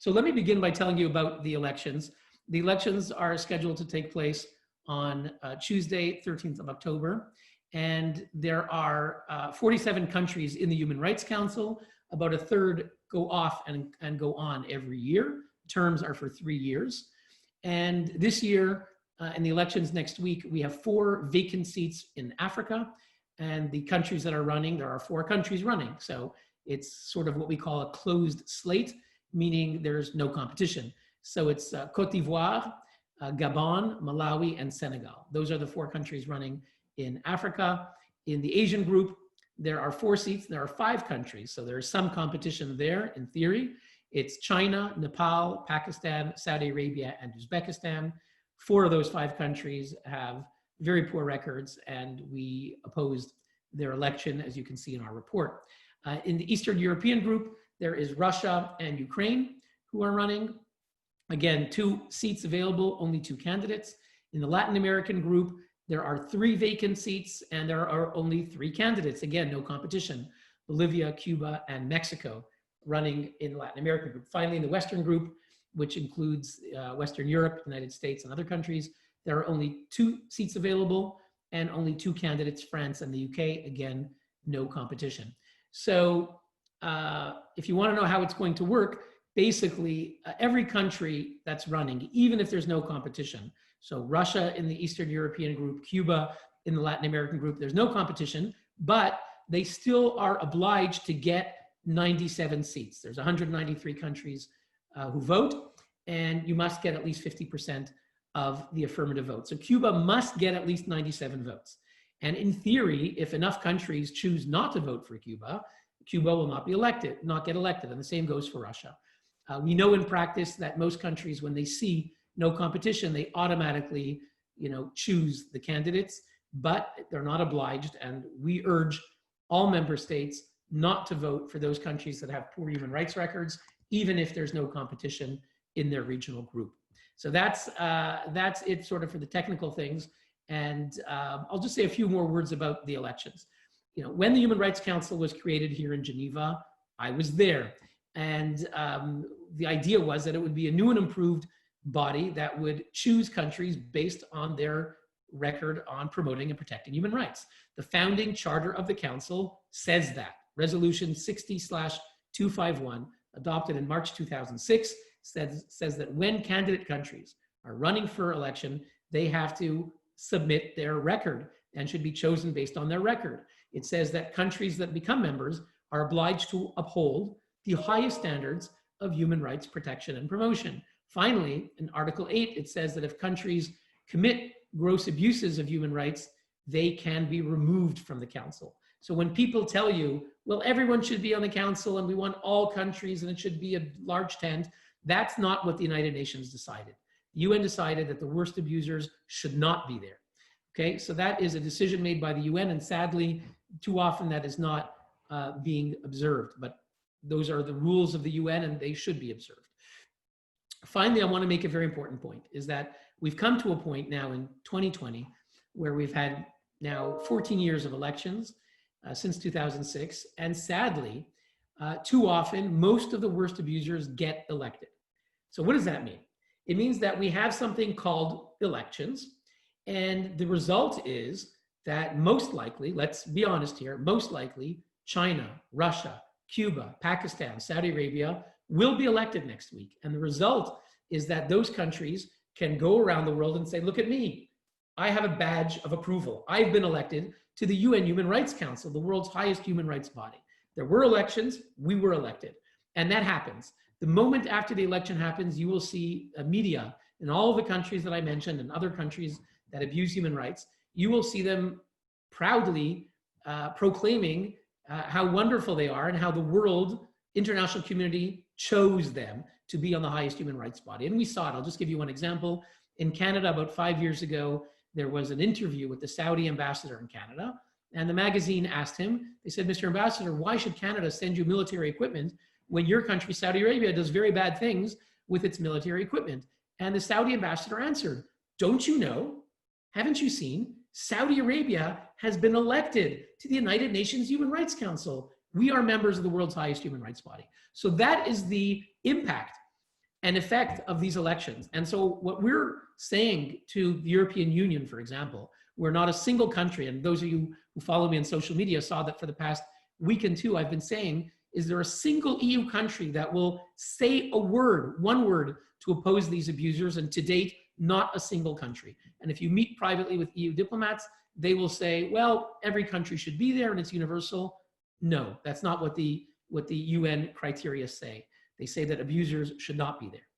So let me begin by telling you about the elections. The elections are scheduled to take place on Tuesday, 13th of October. And there are 47 countries in the Human Rights Council. About a third go off and go on every year. Terms are for 3 years. And this year, in the elections next week, we have 4 vacant seats in Africa. And the countries that are running, there are 4 countries running. So it's sort of what we call a closed slate, meaning there's no competition. So it's Côte d'Ivoire, Gabon, Malawi, and Senegal. Those are the 4 countries running in Africa. In the Asian group, there are 4 seats. There are 5 countries. So there's some competition there in theory. It's China, Nepal, Pakistan, Saudi Arabia, and Uzbekistan. 4 of those 5 countries have very poor records, and we opposed their election, as you can see in our report. In the Eastern European group, there is Russia and Ukraine who are running. Again, 2 seats available, only 2 candidates. In the Latin American group, there are 3 vacant seats, and there are only 3 candidates. Again, no competition. Bolivia, Cuba, and Mexico running in the Latin American group. Finally, in the Western group, which includes Western Europe, United States, and other countries, there are only 2 seats available and only 2 candidates, France and the UK. Again, no competition. So if you want to know how it's going to work, basically every country that's running, even if there's no competition, so Russia in the Eastern European group, Cuba in the Latin American group, there's no competition, but they still are obliged to get 97 seats. There's 193 countries who vote, and you must get at least 50% of the affirmative vote. So Cuba must get at least 97 votes. And in theory, if enough countries choose not to vote for Cuba, Cuba will not get elected, and the same goes for Russia. We know in practice that most countries, when they see no competition, they automatically, choose the candidates, but they're not obliged, and we urge all member states not to vote for those countries that have poor human rights records, even if there's no competition in their regional group. So that's it sort of for the technical things. And I'll just say a few more words about the elections. When the Human Rights Council was created here in Geneva, I was there. And the idea was that it would be a new and improved body that would choose countries based on their record on promoting and protecting human rights. The founding charter of the council says that. Resolution 60/251, adopted in March 2006, says that when candidate countries are running for election, they have to submit their record and should be chosen based on their record. It says that countries that become members are obliged to uphold the highest standards of human rights protection and promotion. Finally, in Article 8, it says that if countries commit gross abuses of human rights, they can be removed from the council. So when people tell you, well, everyone should be on the council and we want all countries and it should be a large tent, that's not what the United Nations decided. The UN decided that the worst abusers should not be there. Okay, so that is a decision made by the UN, and sadly, too often that is not being observed, but those are the rules of the UN and they should be observed. Finally, I want to make a very important point, is that we've come to a point now in 2020 where we've had now 14 years of elections since 2006, and sadly, too often, most of the worst abusers get elected. So what does that mean? It means that we have something called elections, and the result is that most likely, let's be honest here, most likely China, Russia, Cuba, Pakistan, Saudi Arabia will be elected next week. And the result is that those countries can go around the world and say, look at me, I have a badge of approval. I've been elected to the UN Human Rights Council, the world's highest human rights body. There were elections, we were elected. And that happens. The moment after the election happens, you will see media in all the countries that I mentioned and other countries that abuse human rights, you will see them proudly proclaiming how wonderful they are and how the world international community chose them to be on the highest human rights body. And we saw it. I'll just give you one example. In Canada, about 5 years ago, there was an interview with the Saudi ambassador in Canada, and the magazine asked him, they said, Mr. Ambassador, why should Canada send you military equipment when your country, Saudi Arabia, does very bad things with its military equipment? And the Saudi ambassador answered, don't you know, haven't you seen, Saudi Arabia has been elected to the United Nations Human Rights Council. We are members of the world's highest human rights body. So that is the impact and effect of these elections. And so what we're saying to the European Union, for example, we're not a single country, and those of you who follow me on social media saw that for the past week and two, I've been saying, is there a single EU country that will say a word, one word, to oppose these abusers? And to date, not a single country. And if you meet privately with EU diplomats, they will say, well, every country should be there and it's universal. No, that's not what the UN criteria say. They say that abusers should not be there.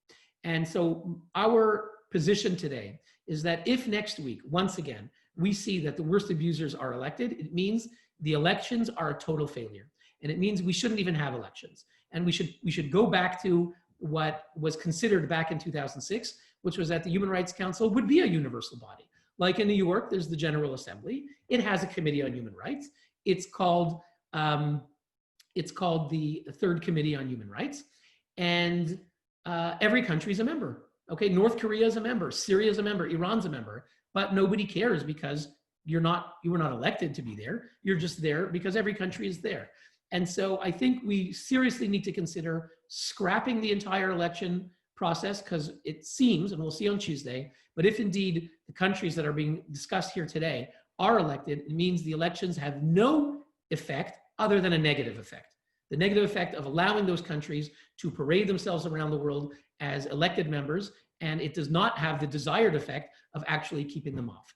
And so our position today is that if next week, once again, we see that the worst abusers are elected, it means the elections are a total failure. And it means we shouldn't even have elections. And we should go back to what was considered back in 2006, which was that the Human Rights Council would be a universal body. Like in New York, there's the General Assembly. It has a Committee on Human Rights. It's called the Third Committee on Human Rights. And every country is a member. Okay, North Korea is a member, Syria is a member, Iran's a member, but nobody cares because you were not elected to be there. You're just there because every country is there. And so I think we seriously need to consider scrapping the entire election process, because it seems, and we'll see on Tuesday, but if indeed the countries that are being discussed here today are elected, it means the elections have no effect other than a negative effect. The negative effect of allowing those countries to parade themselves around the world as elected members, and it does not have the desired effect of actually keeping them off.